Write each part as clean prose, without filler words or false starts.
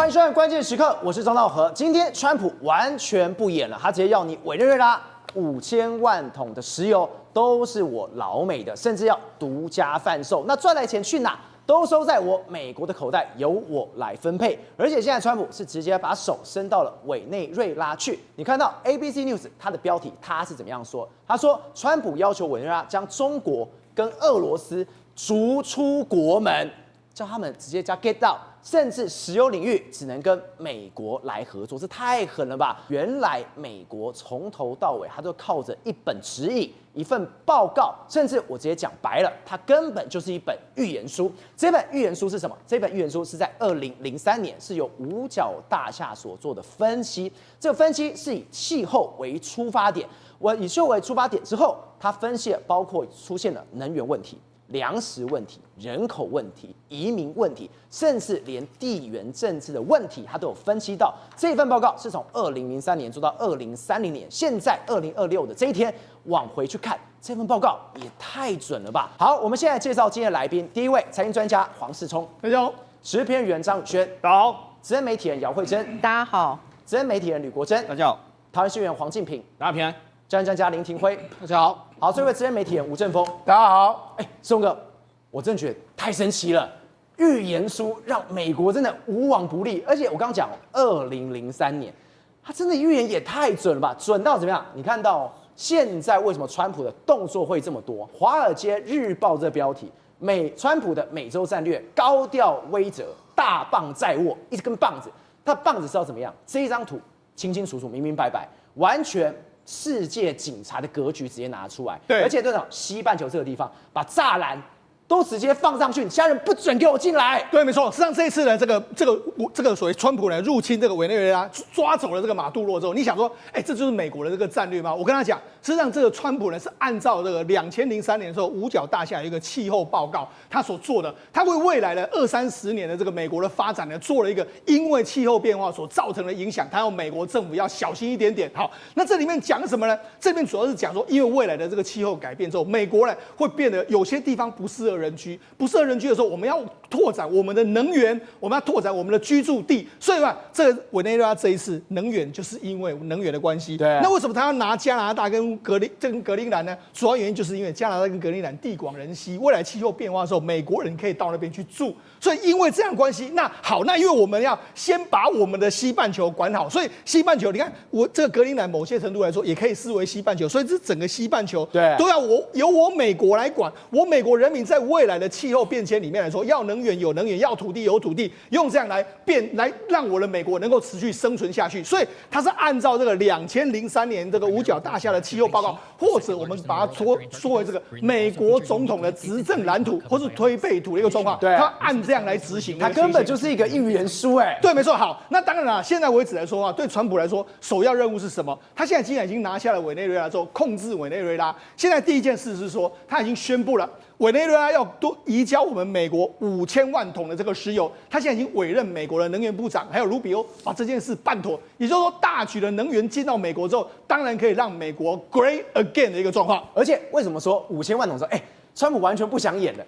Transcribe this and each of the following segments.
欢迎收看《关键时刻》，我是张道和。今天川普完全不演了，他直接要你委内瑞拉5000万桶的石油都是我老美的，甚至要独家贩售。那赚来钱去哪？都收在我美国的口袋，由我来分配。而且现在川普是直接把手伸到了委内瑞拉去。你看到 ABC News 它的标题，它是怎么样说？他说，川普要求委内瑞拉将中国跟俄罗斯逐出国门，叫他们直接加 get out， 甚至石油领域只能跟美国来合作，这太狠了吧！原来美国从头到尾，他都靠着一本指引、一份报告，甚至我直接讲白了，它根本就是一本预言书。这本预言书是什么？这本预言书是在2003年是由五角大厦所做的分析。这个分析是以气候为出发点，以气候为出发点之后，它分析了包括出现了能源问题、粮食问题、人口问题、移民问题，甚至连地缘政治的问题，它都有分析到。这份报告是从2003年做到2030年，现在2026的这一天往回去看，这份报告也太准了吧！好，我们现在介绍今天的来宾，第一位财经专家黄世聪，大家好；时评人张宇轩，大家好；资深媒体人姚慧珍，大家好；资深媒体人吕国珍，大家好；桃园市议员黄敬平，大家平安；专栏专家林廷辉，大家好；好，最后一位资深媒体人吴正峰，大家好。世聪哥，我真的觉得太神奇了。预言书让美国真的无往不利，而且我刚刚讲2003年，他真的预言也太准了吧？准到怎么样？你看到现在为什么川普的动作会这么多？《华尔街日报》这标题，川普的美洲战略高调威慑，大棒在握，一根棒子，他的棒子是要怎么样？这一张图清清楚楚、明明白白，完全世界警察的格局直接拿出来。对，而且这种西半球这个地方，把栅栏都直接放上去，其他人不准给我进来。对，没错。实际上这一次呢，这个所谓川普呢入侵这个委内瑞拉，抓走了这个马杜罗之后，你想说，这就是美国的这个战略吗？我跟他讲，实际上这个川普呢是按照这个2003年的时候五角大厦有一个气候报告，他所做的，他为未来的20-30年的这个美国的发展呢做了一个因为气候变化所造成的影响，他要美国政府要小心一点点。好，那这里面讲什么呢？这边主要是讲说，因为未来的这个气候改变之后，美国呢会变得有些地方不适合人居，不适合人居的时候，我们要拓展我们的能源，我们要拓展我们的居住地。所以嘛，这个委内瑞拉这一次能源就是因为能源的关系。对，那为什么他要拿加拿大跟格陵兰呢？主要原因就是因为加拿大跟格陵兰地广人稀，未来气候变化的时候，美国人可以到那边去住。所以因为这样的关系，那好，那因为我们要先把我们的西半球管好，所以西半球，你看我这个格陵兰某些程度来说也可以视为西半球，所以这整个西半球对都要由我美国来管。我美国人民在未来的气候变迁里面来说，要能源有能源，要土地有土地，用这样来让我的美国能够持续生存下去。所以它是按照这个2003年这个五角大厦的气候报告，或者我们把它说为这个美国总统的执政蓝图或是推背图的一个状况，对，它按这样来执行。它根本就是一个预言书，对，没错。好，那当然了，现在为止来说啊，对川普来说，首要任务是什么？他现在既然已经拿下了委内瑞拉之后，控制委内瑞拉，现在第一件事是说，他已经宣布了。委内瑞拉要多移交我们美国5000万桶的这个石油，他现在已经委任美国的能源部长还有卢比欧把这件事办妥，也就是说，大举的能源进到美国之后，当然可以让美国 great again 的一个状况。而且为什么说5000万桶的时候，川普完全不想演了，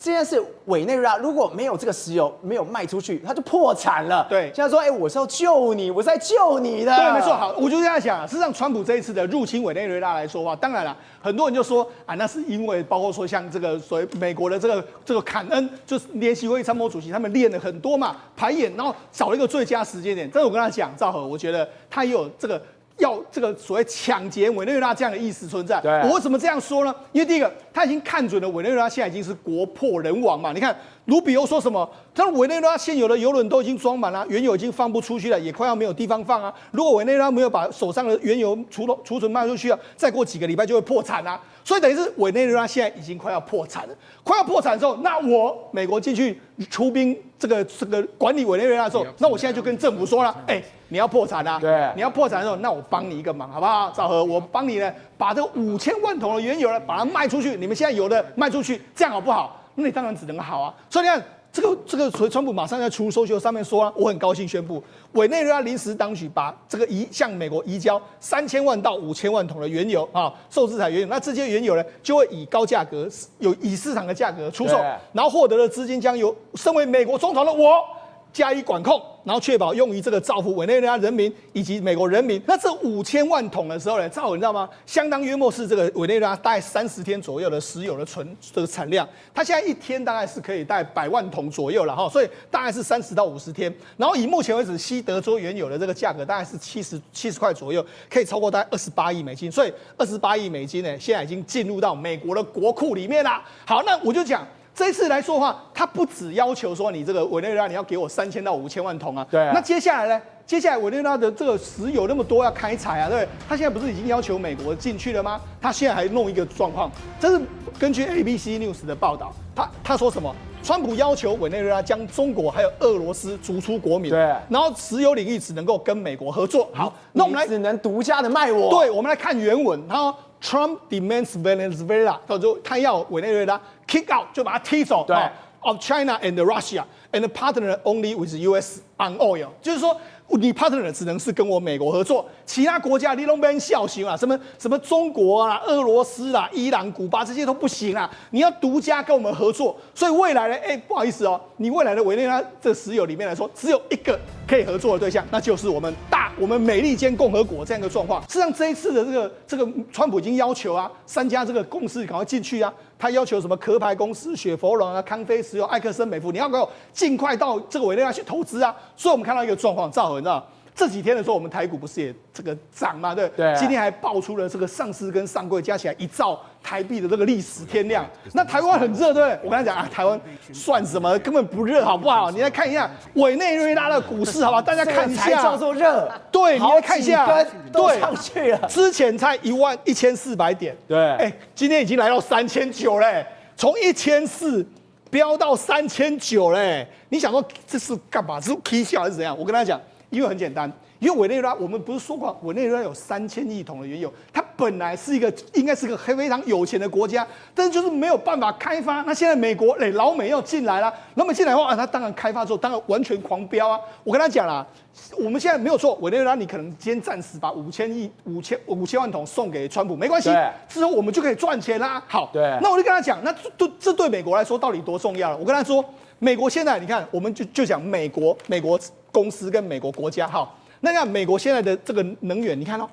这件事委内瑞拉如果没有这个石油没有卖出去，他就破产了。对，现在说，我是要救你，我是在救你的。对，没错。好，我就这样想，事实上，川普这一次的入侵委内瑞拉来说话，当然了，很多人就说啊，那是因为包括说像这个所谓美国的这个坎恩，就是联席会议参谋主席，他们练了很多嘛排演，然后找了一个最佳时间点。但是我跟他讲，赵和，我觉得他也有这个。要这个所谓抢劫委内瑞拉这样的意思存在。我为什么这样说呢？因为第一个，他已经看准了委内瑞拉现在已经是国破人亡嘛。你看卢比欧说什么？他说委内瑞拉现有的油轮都已经装满了，原油已经放不出去了，也快要没有地方放啊。如果委内瑞拉没有把手上的原油储存卖出去啊，再过几个礼拜就会破产啊。所以等于是委内瑞拉现在已经快要破产了。快要破产的时候，那我美国进去出兵这个管理委内瑞拉的时候，那我现在就跟政府说了，你要破产啊！对，你要破产的时候，那我帮你一个忙，好不好？赵和，我帮你呢，把这个5000万桶的原油呢，把它卖出去。你们现在有的卖出去，这样好不好？那你当然只能好啊。所以你看，这个，所以川普马上在出搜秀上面说啊，我很高兴宣布，委内瑞拉临时当局把这个向美国移交3000万到5000万桶的原油啊，受制裁原油。那这些原油呢，就会以高价格，以市场的价格出售，然后获得的资金将由身为美国总统的我加以管控。然后确保用于这个造福委内瑞拉人民以及美国人民。那这5000万桶的时候呢，赵你知道吗？相当约莫是这个委内瑞拉大概30天左右的石油的这个产量。它现在一天大概是可以大概100万桶左右了哈，所以大概是30到50天。然后以目前为止西德州原油的这个价格大概是70块左右，可以超过大概28亿美金。所以28亿美金呢，现在已经进入到美国的国库里面啦。好，那我就讲。这一次来说的话，他不只要求说你这个委内瑞拉你要给我3000到5000万桶啊，对。那接下来呢？接下来委内瑞拉的这个石油那么多要开采啊，对不对？他现在不是已经要求美国进去了吗？他现在还弄一个状况，这是根据 ABC News 的报道，他说什么？川普要求委内瑞拉将中国还有俄罗斯逐出国民，对。然后石油领域只能够跟美国合作。好，那我们来只能独家的卖我。对，我们来看原文，他说 Trump demands Venezuela， 他要委内瑞拉 kick out， 就把他踢走。对。Of China and Russia and partner only with U.S. on oil， 就是说你 partner 只能是跟我美国合作，其他国家你都没人效行啊，什么中国啊、俄罗斯啦、伊朗、古巴这些都不行啊，你要独家跟我们合作。所以未来呢，不好意思哦，你未来的委内瑞拉这石油里面来说，只有一个可以合作的对象，那就是我们美利坚共和国这样一个状况。事实上，这一次的这个川普已经要求啊，3家这个公司赶快进去啊。他要求什么壳牌公司、雪佛龙啊、康菲石油、埃克森美孚，你要给我尽快到这个委内瑞拉去投资啊！所以我们看到一个状况，赵和，你知道这几天的时候，我们台股不是也这个涨嘛？对，对。今天还爆出了这个上市跟上柜加起来1兆台币的这个历史天量。那台湾很热，对不对？我跟他讲啊，台湾算什么？根本不热，好不好？你来看一下委内瑞拉的股市，好吧？大家看一下，才叫做热。对，你来看一下，对，上去了。之前才11400点，对，今天已经来到3900嘞。从1400飙到3900嘞，你想说这是干嘛？是 K 笑还是怎样？我跟他讲，因为很简单，因为委内瑞拉我们不是说过，委内瑞拉有3000亿桶的原油，它本来是应该是个非常有钱的国家，但是就是没有办法开发。那现在美国老美要进来了，老美进来的话，它当然开发之后，当然完全狂飙啊！我跟他讲啦。我们现在没有错，委内瑞拉你可能今天暂时把5000万桶送给川普，没关系，之后我们就可以赚钱啦。好，对，那我就跟他讲，那这对美国来说到底多重要了？我跟他说，美国现在你看，我们就讲美国公司跟美国国家，好。那看美国现在的这个能源，你看哦，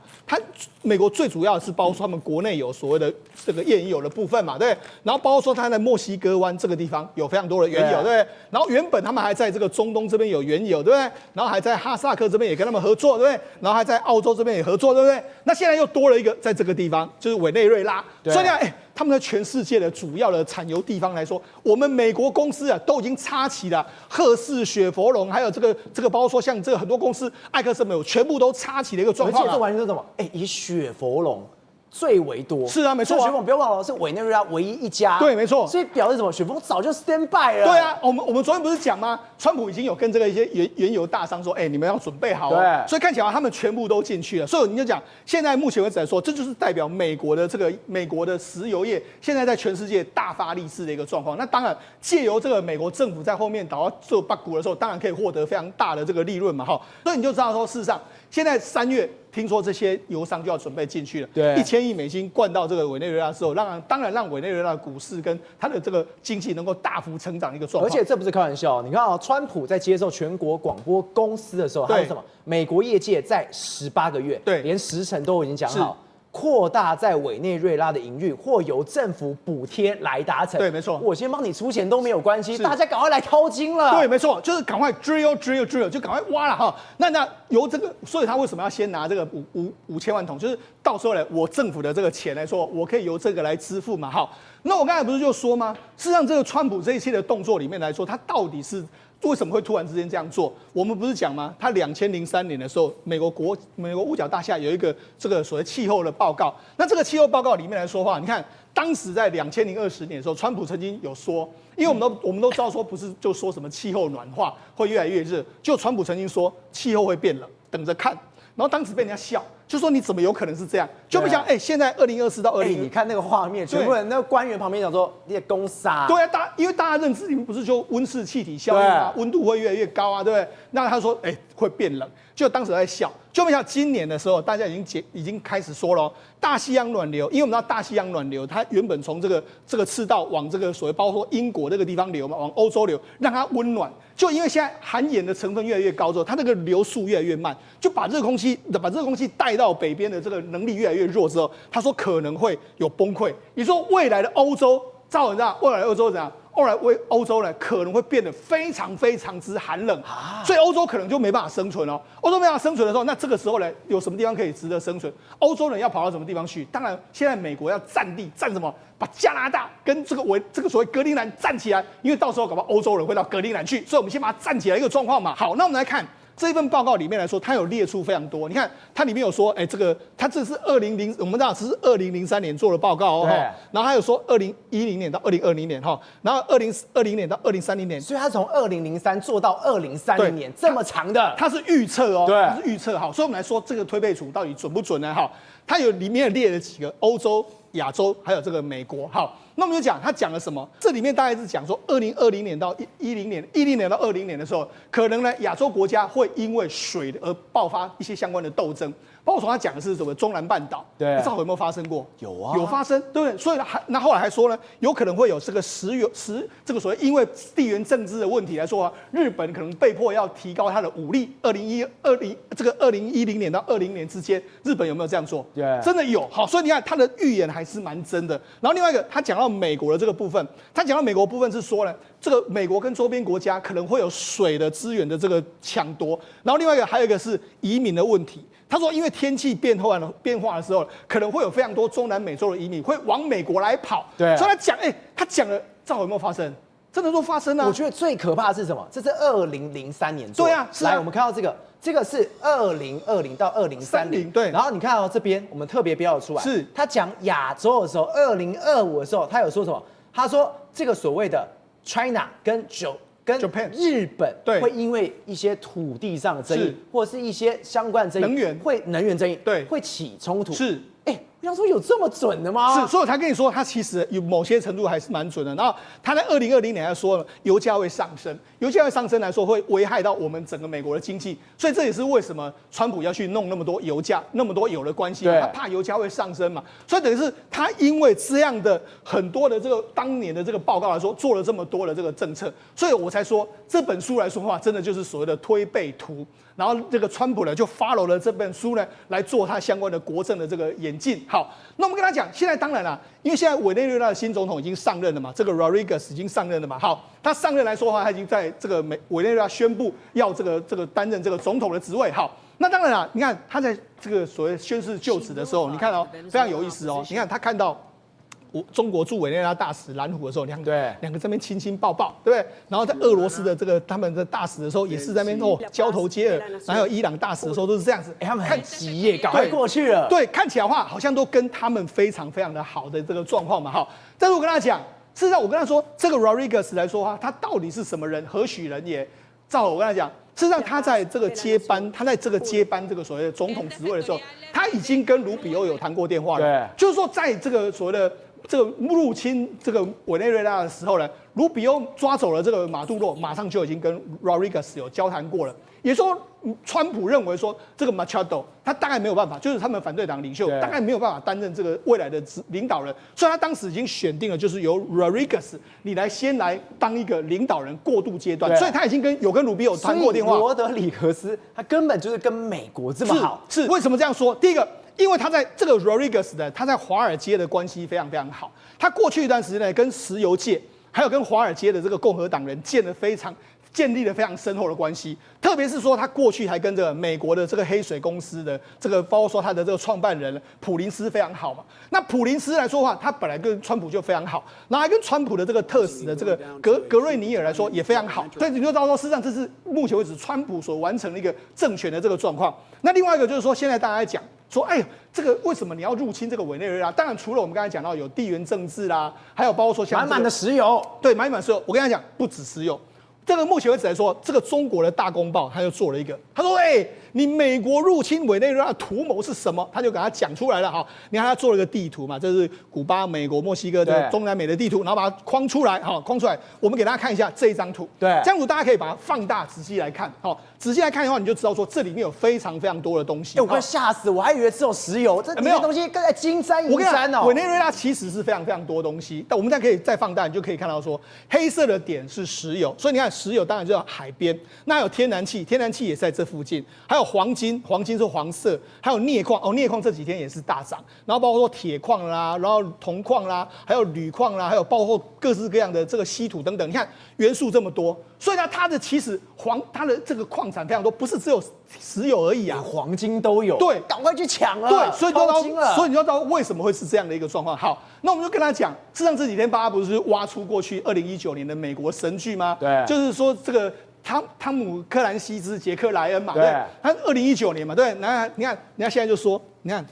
美国最主要的是包括他们国内有所谓的这个页岩油的部分嘛，对不对？然后包括说它在墨西哥湾这个地方有非常多的原油，对不对？然后原本他们还在这个中东这边有原油，对不对？然后还在哈萨克这边也跟他们合作，对不对？然后还在澳洲这边也合作，对不对？那现在又多了一个在这个地方，就是委内瑞拉，所以呢，他们在全世界的主要的产油地方来说，我们美国公司啊都已经插旗了，赫氏、雪佛龙，还有这个包括说像这个很多公司，埃克森美孚全部都插旗的一个状况。而且这完全是什么？以雪佛龙最为多。是啊，没错。雪佛龙不要忘了是委内瑞拉唯一一家。对，没错。所以表示什么？雪佛龙早就 stand by 了。对啊，我们昨天不是讲吗？川普已经有跟这个一些原油大商说，你们要准备好哦。对。所以看起来他们全部都进去了。所以你就讲，现在目前为止来说，这就是代表美国的石油业现在在全世界大发利市的一个状况。那当然，借由这个美国政府在后面倒做八股的时候，当然可以获得非常大的这个利润嘛，哈。所以你就知道说，事实上现在3月。听说这些油商就要准备进去了，对，1000亿美金灌到这个委内瑞拉之后，当然让委内瑞拉的股市跟它的这个经济能够大幅成长的一个状况。而且这不是开玩笑，你看川普在接受全国广播公司的时候，他说什么？美国业界在18个月，对，连时程都已经讲好。扩大在委内瑞拉的营运，或由政府补贴来达成。对，没错。我先帮你出钱都没有关系，大家赶快来掏金了。对，没错，就是赶快 drill， 就赶快挖了哈。那由这个，所以他为什么要先拿这个5000万桶？就是到时候呢，我政府的这个钱来说，我可以由这个来支付嘛。好，那我刚才不是就说吗？事实上，这个川普这一切的动作里面来说，他到底是为什么会突然之间这样做？我们不是讲吗？他2003年的时候，美国五角大厦有一个这个所谓气候的报告。那这个气候报告里面来说话，你看当时在2020年的时候，川普曾经有说，因为我们都知道说不是就说什么气候暖化会越来越热，就川普曾经说气候会变冷，等着看。然后当时被人家笑，就说你怎么有可能是这样？就没想现在2024到20，你看那个画面，全部人那个官员旁边讲说你在攻杀。对啊，因为大家认知里面不是就温室气体效应啊，温度会越来越高啊，对不对？那他说会变冷，就当时在笑。就没想到今年的时候，大家已经开始说了，大西洋暖流，因为我们知道大西洋暖流，它原本从这个赤道往这个所谓包括英国这个地方流嘛，往欧洲流，让它温暖。就因为现在含盐的成分越来越高之后，它那个流速越来越慢，就把热空气带到北边的这个能力越来越弱之后，他说可能会有崩溃。你说未来的欧洲，照人家未来的欧洲怎样？欧洲呢可能会变得非常非常之寒冷，所以欧洲可能就没办法生存哦。欧洲没办法生存的时候，那这个时候呢，有什么地方可以值得生存？欧洲人要跑到什么地方去？当然，现在美国要占地，占什么？把加拿大跟这个所谓格陵兰站起来，因为到时候搞不好欧洲人会到格陵兰去，所以我们先把它站起来一个状况嘛。好，那我们来看。这一份报告里面来说，它有列出非常多。你看，它里面有说，它这是我们知道这是2003年做的报告哦。然后还有说2010年到2020年哈，然后2020年到2030年，所以它从2003做到2030年这么长的，它是预测哦，对，它是预测。好，所以我们来说这个推背图到底准不准呢？哈，它里面列了几个欧洲、亚洲还有这个美国。好，那我们就讲他讲了什么？这里面大概是讲说2020年到10年到20年的时候，可能呢亚洲国家会因为水而爆发一些相关的斗争。包括从他讲的是什么中南半岛，对，不知道有没有发生过？有啊，有发生，对不对？所以那后来还说呢，有可能会有这个这个所谓因为地缘政治的问题来说啊，日本可能被迫要提高它的武力。2010年到20年之间，日本有没有这样做？对，真的有。好，所以你看他的预言还是蛮真的。然后另外一个，他讲到美国的这个部分，是说呢，这个美国跟周边国家可能会有水的资源的这个抢夺。然后另外一个还有一个是移民的问题。他说，因为天气变化的时候，可能会有非常多中南美洲的移民会往美国来跑。对，所以他讲了，照有没有发生？真的都发生了。我觉得最可怕的是什么？这是2003年做的。对啊，是啊。来，我们看到这个是2020到2030。对。然后你看到这边，我们特别标出来。是。他讲亚洲的时候，2025的时候，他有说什么？他说这个所谓的 China 跟 Japan 日本会因为一些土地上的争议，或者是一些相关的争议，能源争议，对，会起冲突。是，我想说有这么准的吗？是，所以我才跟你说，它其实有某些程度还是蛮准的。然后他在2020年还说了，油价会上升，来说会危害到我们整个美国的经济，所以这也是为什么川普要去弄那么多油价、那么多油的关系，他怕油价会上升嘛。所以等于是他因为这样的很多的这个当年的这个报告来说，做了这么多的这个政策，所以我才说这本书来说的话，真的就是所谓的推背图。然后这个川普呢就 follow 了这本书呢来做他相关的国政的这个演进。好，那我们跟他讲，现在当然啦，因为现在委内瑞拉的新总统已经上任了嘛，这个 Rodriguez 已经上任了嘛。好，他上任来说的话，他已经在这个委内瑞拉宣布要这个担任这个总统的职位。好，那当然啦，你看他在这个所谓宣誓就职的时候，你看哦，非常有意思哦。你看他看到中国驻委内瑞拉大使蓝虎的时候，两个在那边亲亲抱抱，对不对？然后在俄罗斯的这个他们的大使的时候，也是在那边交头接耳。然后有伊朗大使的时候都是这样子，他们很急耶，赶快过去了。对，看起来的话好像都跟他们非常非常的好的这个状况嘛。好，但是我跟他讲，事实上我跟他说，这个 Rodriguez 来说的话，他到底是什么人，何许人也？照我跟他讲，事实上他在这个接班这个所谓的总统职位的时候，他已经跟卢比欧有谈过电话了。对，就是说在这个所谓的这个入侵这个委内瑞拉的时候呢，卢比欧抓走了这个马杜罗，马上就已经跟 Rodriguez 有交谈过了。也说，川普认为说这个 Machado 他大概没有办法，就是他们反对党领袖大概没有办法担任这个未来的领导人，所以他当时已经选定了，就是由 Rodriguez 你先来当一个领导人过渡阶段，所以他已经跟鲁比欧谈过电话。罗德里格斯他根本就是跟美国这么好，是为什么这样说？第一个，因为他在这个 Rodriguez 的他在华尔街的关系非常非常好，他过去一段时间呢跟石油界还有跟华尔街的这个共和党人建立了非常深厚的关系，特别是说他过去还跟这个美国的这个黑水公司的这个，包括说他的这个创办人普林斯非常好嘛。那普林斯来说的话，他本来跟川普就非常好，然后还跟川普的这个特使的这个格瑞尼尔来说也非常好。所以你就知道说，事实上这是目前为止川普所完成的一个政权的这个状况。那另外一个就是说，现在大家在讲说，哎，这个为什么你要入侵这个委内瑞拉？当然除了我们刚才讲到有地缘政治啦，还有包括说像满满的石油，对，满满石油。我跟他讲，不止石油。这个目前为止来说，这个中国的大公报他就做了一个，他说：“你美国入侵委内瑞拉的图谋是什么？他就给他讲出来了哈。你看他做了个地图嘛，这是古巴、美国、墨西哥的中南美的地图，然后把它框出来，哈，框出来。我们给大家看一下这一张图，对，这张图大家可以把它放大，仔细来看，好，仔细来看的话，你就知道说这里面有非常非常多的东西。我快吓死，我还以为只有石油，这里面东西跟在金山银山哦。委内瑞拉其实是非常非常多东西，但我们再可以再放大，你就可以看到说，黑色的点是石油，所以你看石油当然就要海边，那还有天然气，天然气也是在这附近，还有黄金，黄金是黄色，还有镍矿，镍矿这几天也是大涨，然后包括说铁矿啦，然后铜矿啦，还有铝矿啦，还有包括各式各样的这个稀土等等，你看元素这么多，所以呢，它的其实它的这个矿产非常多，不是只有石油而已啊，黄金都有，对，赶快去抢了，对，所以所以你就知道为什么会是这样的一个状况。好，那我们就跟他讲，事实上这几天大家不是挖出过去2019年的美国神剧吗？对，就是说这个汤姆克兰西之杰克莱恩嘛，对，他2019年嘛，对，你看现在就说，你看。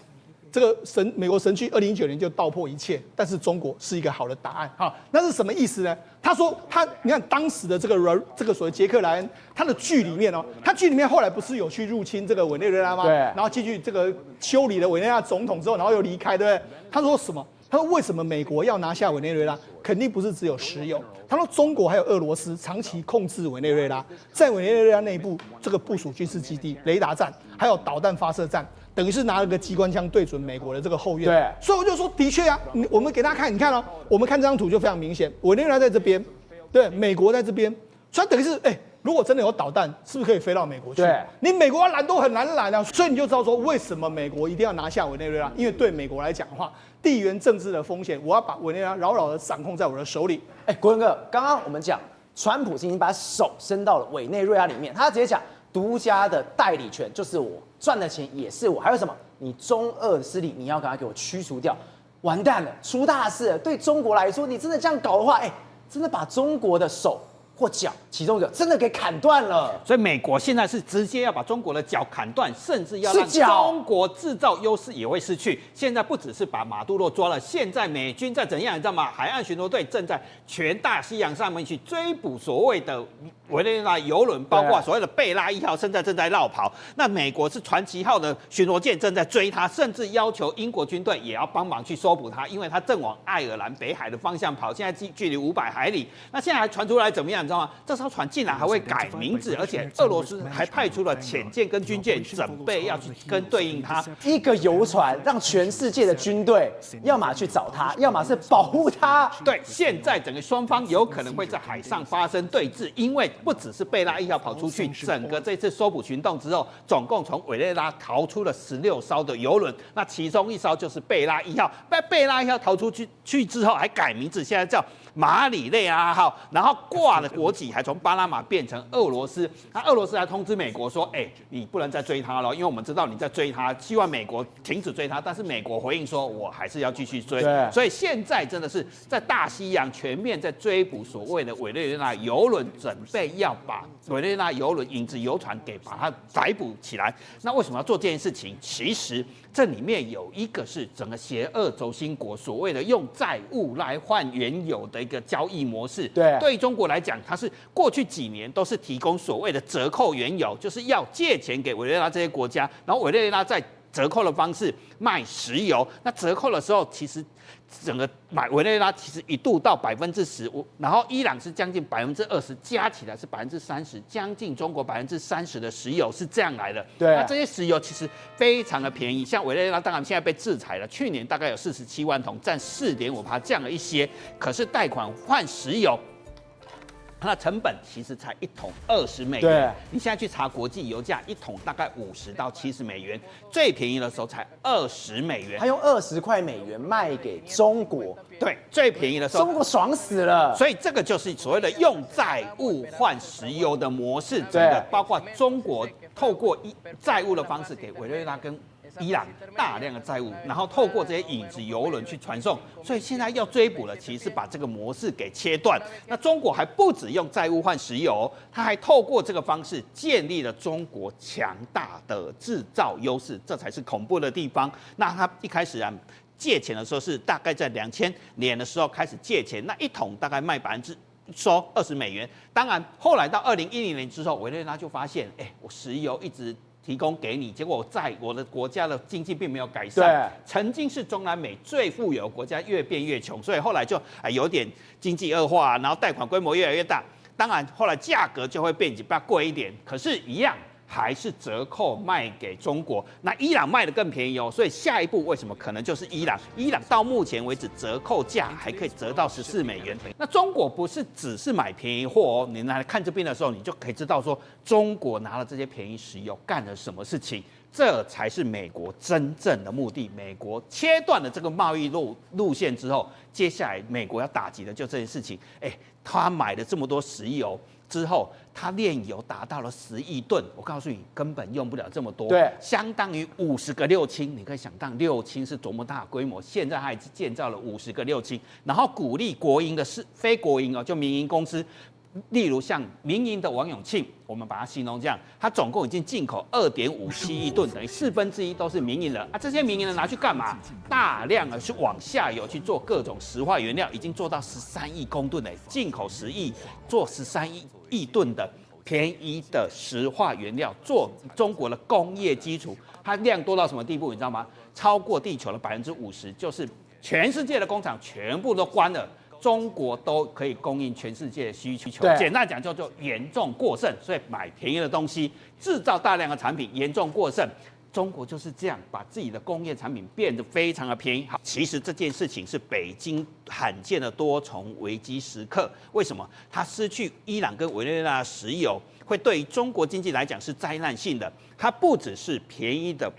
这个美国神剧2019年就道破一切，但是中国是一个好的答案。好，那是什么意思呢？他说你看当时的这个所谓杰克莱恩，他的剧里面哦，他剧里面后来不是有去入侵这个委内瑞拉吗？对。然后继续这个修理了委内瑞拉总统之后，然后又离开，对不对？他说什么？他说为什么美国要拿下委内瑞拉？肯定不是只有石油。他说中国还有俄罗斯长期控制委内瑞拉，在委内瑞拉内部这个部署军事基地、雷达站，还有导弹发射站。等于是拿了个机关枪对准美国的这个后院，对，所以我就说，的确啊，我们给大家看，你看哦，我们看这张图就非常明显，委内瑞拉在这边，对，美国在这边，所以等于是，如果真的有导弹，是不是可以飞到美国去？对，你美国要拦都很难拦啊，所以你就知道说，为什么美国一定要拿下委内瑞拉？因为对美国来讲的话，地缘政治的风险，我要把委内瑞拉牢牢的掌控在我的手里。国文哥，刚刚我们讲，川普已经把手伸到了委内瑞拉里面，他直接讲。独家的代理权就是我，赚的钱也是我，还有什么？你中俄势力你要赶快给我驱除掉，完蛋了，出大事了！对中国来说，你真的这样搞的话，真的把中国的手或脚其中一个真的给砍断了。所以美国现在是直接要把中国的脚砍断，甚至要让中国制造优势也会失去。现在不只是把马杜罗抓了，现在美军在怎样？你知道吗？海岸巡逻队正在全大西洋上面去追捕所谓的委内瑞拉游轮，包括所谓的贝拉1号，现在正在绕跑。那美国是传奇号的巡逻舰正在追它，甚至要求英国军队也要帮忙去搜捕它，因为它正往爱尔兰北海的方向跑，现在距离500海里。那现在还传出来怎么样？你知道吗？这艘船竟然还会改名字，而且俄罗斯还派出了潜舰跟军舰，准备要去跟对应它。一个游船让全世界的军队要么去找它，要么是保护它。对，现在整个双方有可能会在海上发生对峙，因为不只是贝拉1号跑出去，整个这次搜捕行动之后，总共从委内瑞拉逃出了16艘的游轮，那其中一艘就是贝拉1号。贝拉1号逃出去之后，还改名字，现在叫马里内拉号，然后挂了国籍，还从巴拿马变成俄罗斯。那俄罗斯还通知美国说：“你不能再追他了，因为我们知道你在追他，希望美国停止追他。”但是美国回应说：“我还是要继续追。”所以现在真的是在大西洋全面在追捕所谓的委内瑞拉游轮，准备要把委内瑞拉游轮影子游船给把它逮捕起来。那为什么要做这件事情？其实这里面有一个是整个邪恶轴心国所谓的用债务来换原有的一个交易模式。对中国来讲，它是过去几年都是提供所谓的折扣原油，就是要借钱给委内瑞拉这些国家，然后委内瑞拉再折扣的方式卖石油。那折扣的时候，其实整个委内瑞拉其实一度到15%，然后伊朗是将近20%，加起来是30%，将近中国30%的石油是这样来的。对，那这些石油其实非常的便宜，像委内瑞拉当然现在被制裁了，去年大概有47万桶，占4.5%，降了一些。可是贷款换石油，那成本其实才1桶20美元。对，你现在去查国际油价，1桶大概50到70美元，最便宜的时候才20美元。他用20块美元卖给中国，对，最便宜的时候，中国爽死了。所以这个就是所谓的用债务换石油的模式，整个包括中国透过债务的方式给委内瑞拉跟伊朗大量的债务，然后透过这些影子游轮去传送，所以现在要追捕了，其实是把这个模式给切断。那中国还不止用债务换石油，它还透过这个方式建立了中国强大的制造优势，这才是恐怖的地方。那它一开始借钱的时候是大概在2000年的时候开始借钱，那1桶大概卖收20美元。当然后来到2010年之后，委内瑞拉就发现，我石油一直提供给你，结果在我的国家的经济并没有改善。曾经是中南美最富有的国家，越变越穷，所以后来就有点经济恶化，然后贷款规模越来越大。当然后来价格就会变比较贵一点，可是一样还是折扣卖给中国。那伊朗卖的更便宜哦，所以下一步为什么可能就是伊朗？伊朗到目前为止折扣价还可以折到$14。那中国不是只是买便宜货哦，你来看这边的时候，你就可以知道说中国拿了这些便宜石油干了什么事情。这才是美国真正的目的。美国切断了这个贸易路线之后，接下来美国要打击的就这件事情。他买了这么多石油之后，他炼油达到了10亿吨，我告诉你，根本用不了这么多，对，相当于50个六轻。你可以想到六轻是多么大的规模，现在他已经建造了50个六轻，然后鼓励国营的非国营就民营公司。例如像民营的王永庆，我们把它形容这样，它总共已经进口2.57亿吨，等于1/4都是民营的啊。这些民营的拿去干嘛？大量的去往下游去做各种石化原料，已经做到13亿公吨嘞，进口10亿，做13亿吨的便宜的石化原料，做中国的工业基础。它量多到什么地步？你知道吗？超过地球的50%，就是全世界的工厂全部都关了。中国都可以供应全世界的需求，简单讲叫做严重过剩，所以买便宜的东西，制造大量的产品，严重过剩。中国就是这样把自己的工业产品变得非常的便宜。好，其实这件事情是北京罕见的多重危机时刻。为什么？它失去伊朗跟委内瑞拉的石油，会对于中国经济来讲是灾难性的。它不只是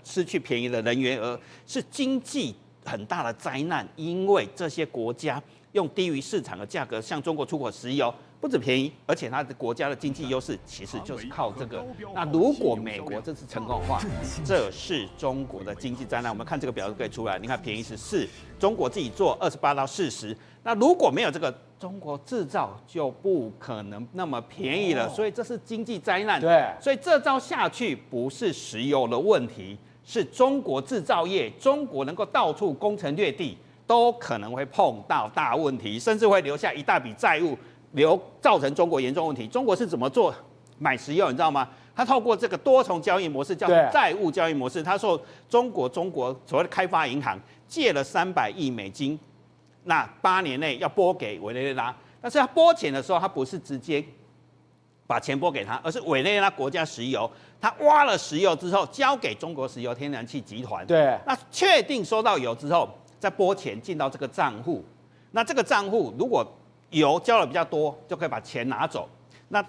失去便宜的能源，而是经济很大的灾难，因为这些国家用低于市场的价格向中国出口石油，不止便宜，而且它的国家的经济优势其实就是靠这个。那如果美国这次成功的话，这是中国的经济灾难。我们看这个表就可以出来，你看便宜14，中国自己做28到40。那如果没有这个，中国制造就不可能那么便宜了，所以这是经济灾难。对，所以这招下去不是石油的问题，是中国制造业，中国能够到处攻城略地，都可能会碰到大问题，甚至会留下一大笔债务，造成中国严重问题。中国是怎么做买石油？你知道吗？他透过这个多重交易模式，叫债务交易模式。他说中国所谓的开发银行借了$300亿，那8年内要拨给委内瑞拉。但是他拨钱的时候，他不是直接把钱拨给他，而是委内瑞拉国家石油，他挖了石油之后交给中国石油天然气集团。对，那确定收到油之后，再拨钱进到这个账户。那这个账户如果油交了比较多，就可以把钱拿走。那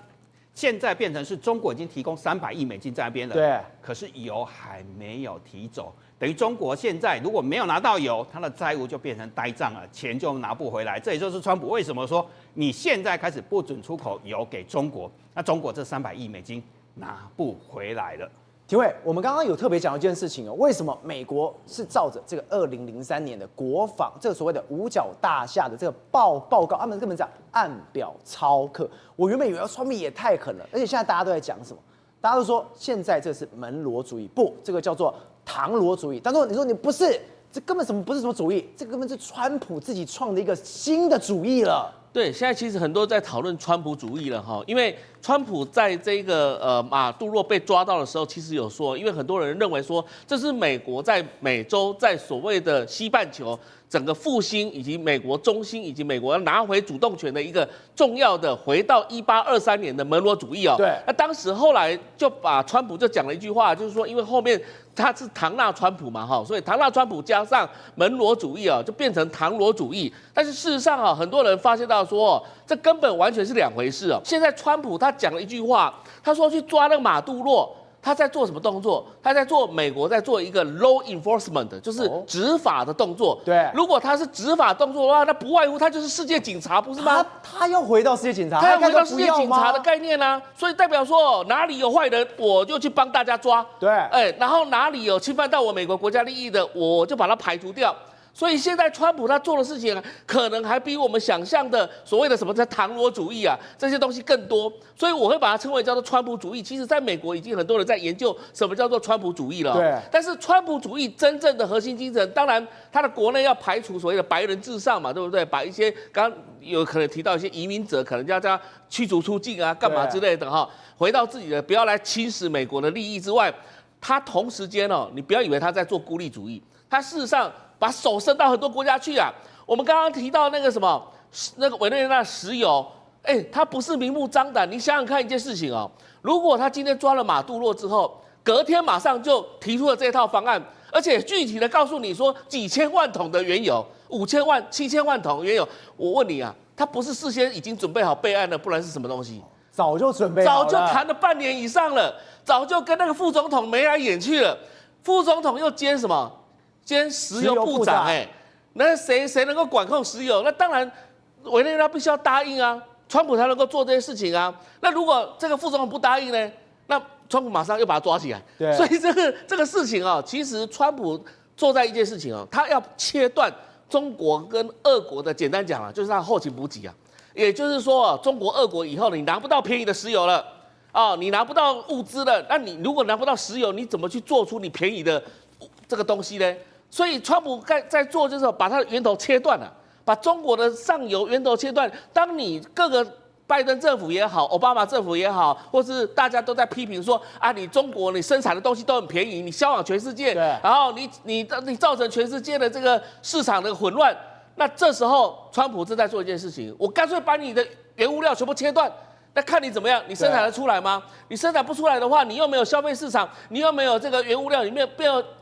现在变成是中国已经提供$300亿在那边了，对，可是油还没有提走，等于中国现在如果没有拿到油，它的债务就变成呆账了，钱就拿不回来。这也就是川普为什么说你现在开始不准出口油给中国，那中国这$300亿拿不回来了。廷伟，我们刚刚有特别讲一件事情哦，为什么美国是照着这个2003年的国防这个所谓的五角大厦的这个报告，他们根本讲按表操课。我原本以为川普也太狠了，而且现在大家都在讲什么？大家都说现在这是门罗主义，不，这个叫做唐罗主义。但是你说你不是，这根本不是什么主义，这根本是川普自己创的一个新的主义了。对，现在其实很多在讨论川普主义了哈，因为川普在这个马杜罗被抓到的时候，其实有说，因为很多人认为说这是美国在美洲在所谓的西半球整个复兴，以及美国中心，以及美国要拿回主动权的一个重要的回到1823年的门罗主义哦。对，那当时后来就把川普就讲了一句话，就是说，因为后面他是唐纳川普嘛哈，所以唐纳川普加上门罗主义啊，就变成唐罗主义。但是事实上啊，很多人发现到说，这根本完全是两回事哦。现在川普他讲了一句话，他说去抓那个马杜罗。他在做什么动作？他在做美国在做一个 law enforcement， 就是执法的动作。对，如果他是执法动作的话，那不外乎他就是世界警察，不是吗？他要回到世界警察，他要回到世界警察的概念啊。所以代表说哪里有坏人，我就去帮大家抓。对，然后哪里有侵犯到我美国国家利益的，我就把它排除掉。所以现在川普他做的事情可能还比我们想象的所谓的什么在唐罗主义啊这些东西更多，所以我会把它称为叫做川普主义。其实，在美国已经很多人在研究什么叫做川普主义了。对。但是川普主义真正的核心精神，当然他的国内要排除所谓的白人至上嘛，对不对？把一些刚刚有可能提到一些移民者，可能要叫驱逐出境啊，干嘛之类的哈，回到自己的不要来侵蚀美国的利益之外。他同时间哦，你不要以为他在做孤立主义，他事实上把手伸到很多国家去啊。我们刚刚提到那个什么，那个委内瑞拉石油，他不是明目张胆。你想想看一件事情哦，如果他今天抓了马杜罗之后，隔天马上就提出了这套方案，而且具体的告诉你说几千万桶的原油，5000万、7000万桶原油，我问你啊，他不是事先已经准备好备案了，不然是什么东西？早就准备好了，早就谈了半年以上了，早就跟那个副总统眉来眼去了。副总统又兼什么？兼石油部长那谁能够管控石油？那当然，委内瑞拉必须要答应啊，川普才能够做这些事情啊。那如果这个副总统不答应呢？那川普马上又把他抓起来。对，所以这个事情啊，其实川普做在一件事情啊，他要切断中国跟俄国的，简单讲啊，就是他后勤补给啊。也就是说，中国、俄国以后你拿不到便宜的石油了，你拿不到物资了。那你如果拿不到石油，你怎么去做出你便宜的这个东西呢？所以川普在做就是把它的源头切断了，把中国的上游源头切断。当你各个拜登政府也好，奥巴马政府也好，或是大家都在批评说啊，你中国你生产的东西都很便宜，你销往全世界，然后你造成全世界的这个市场的混乱。那这时候川普正在做一件事情，我干脆把你的原物料全部切断。那看你怎么样，你生产得出来吗？你生产不出来的话，你又没有消费市场，你又没有这个原物料，你没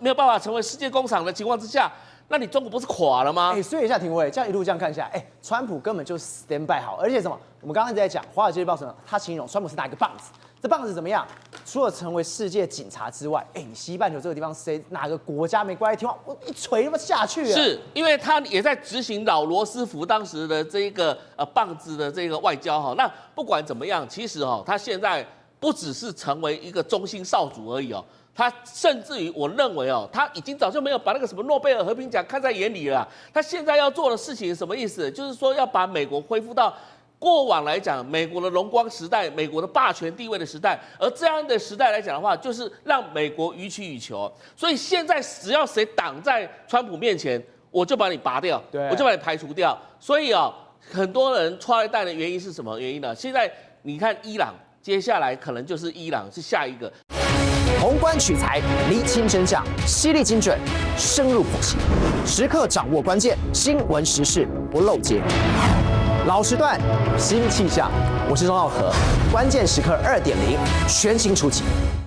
有办法成为世界工厂的情况之下，那你中国不是垮了吗？所以一下廷尉，这样一路这样看下来，川普根本就 stand by 好，而且什么？我们刚刚一直在讲《华尔街日报》什么？他形容川普是拿一个棒子，这棒子怎么样？除了成为世界警察之外，你西半球这个地方哪个国家没乖乖听话，我一锤他妈下去了。是因为他也在执行老罗斯福当时的这一个棒子的这个外交哈。那不管怎么样，其实他现在不只是成为一个中心少主而已哦。他甚至于，我认为他已经早就没有把那个什么诺贝尔和平奖看在眼里了。他现在要做的事情是什么意思？就是说要把美国恢复到过往来讲，美国的荣光时代，美国的霸权地位的时代。而这样的时代来讲的话，就是让美国予取予求。所以现在只要谁挡在川普面前，我就把你拔掉，我就把你排除掉。所以很多人踹蛋的原因是什么原因呢？现在你看伊朗，接下来可能就是伊朗是下一个。宏观取材，厘清真相，犀利精准，深入剖析，时刻掌握关键，新闻时事不漏接。老时段，新气象，我是钟浩和，关键时刻2.0全新出击。